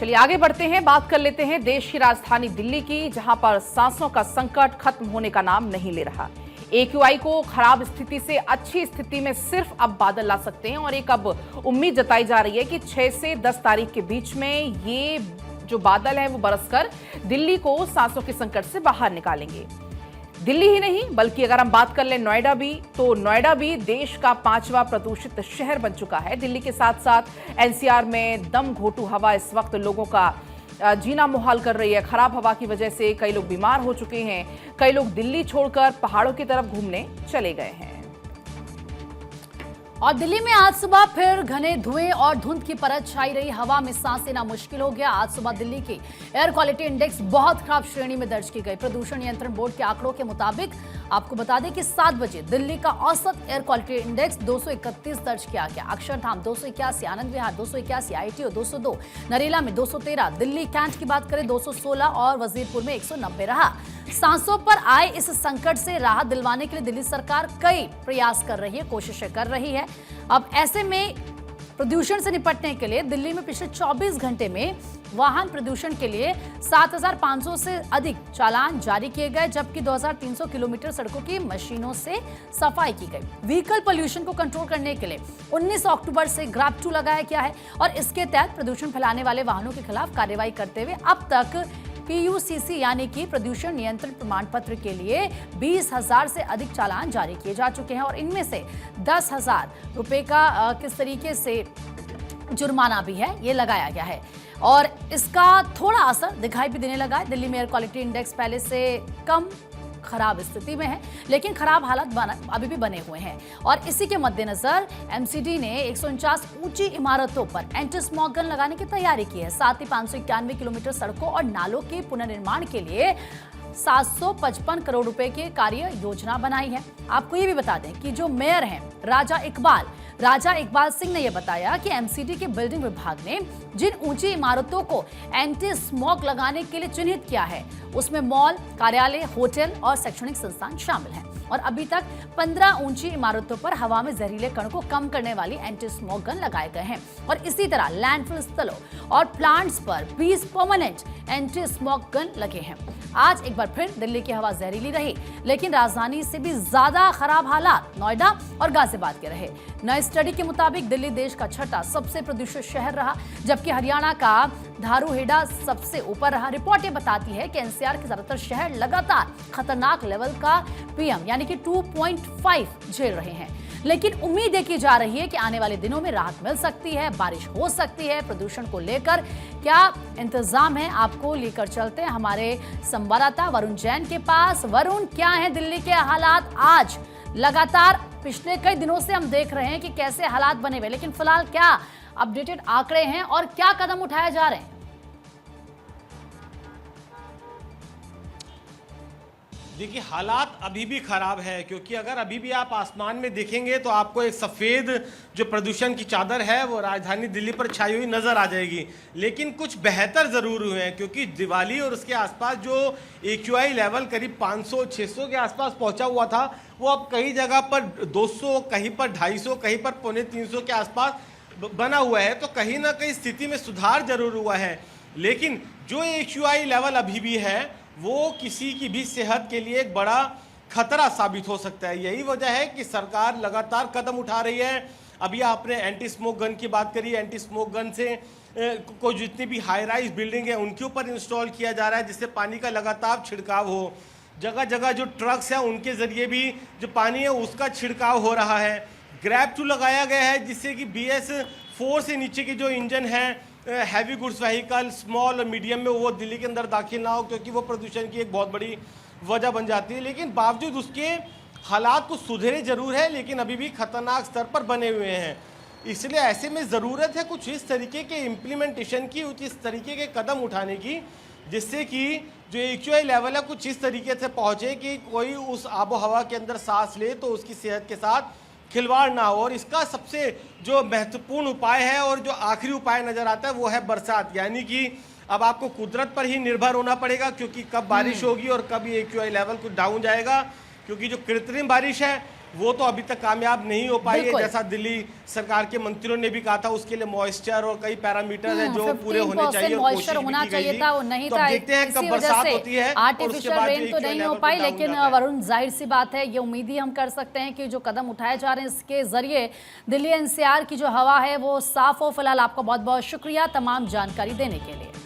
चलिए आगे बढ़ते हैं, बात कर लेते हैं देश की राजधानी दिल्ली की, जहां पर सांसों का संकट खत्म होने का नाम नहीं ले रहा। AQI को खराब स्थिति से अच्छी स्थिति में सिर्फ अब बादल ला सकते हैं और एक अब उम्मीद जताई जा रही है कि 6 से 10 तारीख के बीच में ये जो बादल है वो बरसकर दिल्ली को सांसों के संकट से बाहर निकालेंगे। दिल्ली ही नहीं बल्कि अगर हम बात कर लें नोएडा भी, तो नोएडा भी देश का 5वां प्रदूषित शहर बन चुका है। दिल्ली के साथ साथ NCR में दम घोटू हवा इस वक्त लोगों का जीना मुहाल कर रही है। खराब हवा की वजह से कई लोग बीमार हो चुके हैं, कई लोग दिल्ली छोड़कर पहाड़ों की तरफ घूमने चले गए हैं। और दिल्ली में आज सुबह फिर घने धुएं और धुंध की परत छाई रही, हवा में सांस लेना मुश्किल हो गया। आज सुबह दिल्ली की एयर क्वालिटी इंडेक्स बहुत खराब श्रेणी में दर्ज की गई। प्रदूषण नियंत्रण बोर्ड के आंकड़ों के मुताबिक आपको बता दें कि 7 बजे दिल्ली का औसत एयर क्वालिटी इंडेक्स 231 दर्ज किया गया। अक्षरधाम 281, आनंद विहार 281, ITO 202, नरेला में 213, दिल्ली कैंट की बात करें 216 और वजीरपुर में 190 रहा। सांसों पर आए इस संकट से राहत दिलवाने के लिए दिल्ली सरकार कई प्रयास कर रही है, कोशिशें कर रही है। अब ऐसे में प्रदूषण से निपटने के लिए दिल्ली में पिछले 24 घंटे में वाहन प्रदूषण के लिए 7,500 से अधिक चालान जारी किए गए, जबकि 2,300 किलोमीटर सड़कों की मशीनों से सफाई की गई। व्हीकल पोल्यूशन को कंट्रोल करने के लिए 19 अक्टूबर से ग्रैब 2 लगाया गया है और इसके तहत प्रदूषण फैलाने वाले वाहनों के खिलाफ कार्रवाई करते हुए अब तक PUCC यानी कि प्रदूषण नियंत्रण प्रमाण पत्र के लिए 20,000 से अधिक चालान जारी किए जा चुके हैं और इनमें से 10,000 रुपए का किस तरीके से जुर्माना भी है ये लगाया गया है और इसका थोड़ा असर दिखाई भी देने लगा है। दिल्ली में एयर क्वालिटी इंडेक्स पहले से कम खराब स्थिति में है, लेकिन खराब हालत अभी भी बने हुए हैं और इसी के मद्देनजर MCD ने 149 ऊंची इमारतों पर एंटी स्मॉग गन लगाने की तैयारी की है। साथ ही 591 किलोमीटर सड़कों और नालों के पुनर्निर्माण के लिए 755 करोड़ रुपए की कार्य योजना बनाई है। आपको ये भी बता दें कि जो मेयर हैं राजा इकबाल सिंह ने यह बताया कि MCD के बिल्डिंग विभाग ने जिन ऊंची इमारतों को एंटी स्मॉग लगाने के लिए चिन्हित किया है उसमें मॉल, कार्यालय, होटल और शैक्षणिक संस्थान शामिल हैं और अभी तक 15 ऊंची इमारतों पर हवा में जहरीले कण को कम करने वाली एंटी स्मॉग गन लगाए गए हैं और इसी तरह लैंडफिल स्थलों और प्लांट्स पर 20 परमानेंट एंटी स्मॉग गन लगे हैं। आज एक बार फिर दिल्ली की हवा जहरीली रही, लेकिन राजधानी से भी ज्यादा खराब हालात नोएडा और गाजियाबाद के रहे। नए स्टडी के मुताबिक दिल्ली देश का छठा सबसे प्रदूषित शहर रहा, जबकि हरियाणा का धारूहेड़ा सबसे ऊपर रहा। रिपोर्ट ये बताती है कि NCR के ज्यादातर शहर लगातार खतरनाक लेवल का PM यानी कि 2.5 झेल रहे हैं, लेकिन उम्मीद की जा रही है कि आने वाले दिनों में राहत मिल सकती है, बारिश हो सकती है। प्रदूषण को लेकर क्या इंतजाम है आपको लेकर चलते हैं हमारे संवाददाता वरुण जैन के पास। वरुण, क्या है दिल्ली के हालात आज? लगातार पिछले कई दिनों से हम देख रहे हैं कि कैसे हालात बने हुए, लेकिन फिलहाल क्या अपडेटेड आंकड़े हैं और क्या कदम उठाए जा रहे हैं? देखिए, हालात अभी भी खराब है क्योंकि अगर अभी भी आप आसमान में देखेंगे तो आपको एक सफ़ेद जो प्रदूषण की चादर है वो राजधानी दिल्ली पर छाई हुई नज़र आ जाएगी। लेकिन कुछ बेहतर ज़रूर हुए हैं क्योंकि दिवाली और उसके आसपास जो AQI लेवल करीब 500-600 के आसपास पहुंचा हुआ था वो अब कई जगह पर 200, कहीं पर 250, कहीं पर 250 के आसपास बना हुआ है। तो कहीं ना कहीं स्थिति में सुधार जरूर हुआ है, लेकिन जो AQI लेवल अभी भी है वो किसी की भी सेहत के लिए एक बड़ा खतरा साबित हो सकता है। यही वजह है कि सरकार लगातार कदम उठा रही है। अभी आपने एंटी स्मोक गन की बात करी, एंटी स्मोक गन से को जितनी भी हाई राइज बिल्डिंग है उनके ऊपर इंस्टॉल किया जा रहा है जिससे पानी का लगातार छिड़काव हो। जगह जगह जो ट्रक्स हैं उनके जरिए भी जो पानी है उसका छिड़काव हो रहा है। ग्रैब 2 लगाया गया है जिससे कि BS4 से नीचे की जो इंजन है हैवी गुड्स व्हीकल, स्मॉल और मीडियम में वो दिल्ली के अंदर दाखिल ना हो क्योंकि वो प्रदूषण की एक बहुत बड़ी वजह बन जाती है। लेकिन बावजूद उसके हालात कुछ सुधरे जरूर है, लेकिन अभी भी खतरनाक स्तर पर बने हुए हैं। इसलिए ऐसे में ज़रूरत है कुछ इस तरीके के इम्प्लीमेंटेशन की, कुछ इस तरीके के कदम उठाने की जिससे कि जो AQI लेवल है कुछ इस तरीके से पहुँचे कि कोई उस आबो हवा के अंदर सांस ले तो उसकी सेहत के साथ खिलवाड़ ना हो। और इसका सबसे जो महत्वपूर्ण उपाय है और जो आखिरी उपाय नजर आता है वो है बरसात, यानी कि अब आपको कुदरत पर ही निर्भर होना पड़ेगा क्योंकि कब बारिश होगी और कब ये AQI लेवल कुछ डाउन जाएगा, क्योंकि जो कृत्रिम बारिश है वो तो अभी तक कामयाब नहीं हो पाई है। बिल्कुल। जैसा दिल्ली सरकार के मंत्रियों ने भी कहा था, उसके लिए मॉइस्चर और कई पैरामीटर है जो पूरे होने चाहिए और कोशिश मॉइस्चर भी होना की गई चाहिए थी। था, वो नहीं तो था। अब देखते हैं कब इसी वजह बरसात से होती है और उसके आर्टिफिशियल बाद रेन तो AQI नहीं हो लेवल पाई, डाउन लेकिन जाता है। वरुण जाहिर सी बात है, ये उम्मीद ही हम कर सकते हैं कि जो कदम उठाए जा रहे हैं इसके जरिए दिल्ली एनसीआर की जो हवा है वो साफ हो। फिलहाल आपका बहुत बहुत शुक्रिया तमाम जानकारी देने के लिए।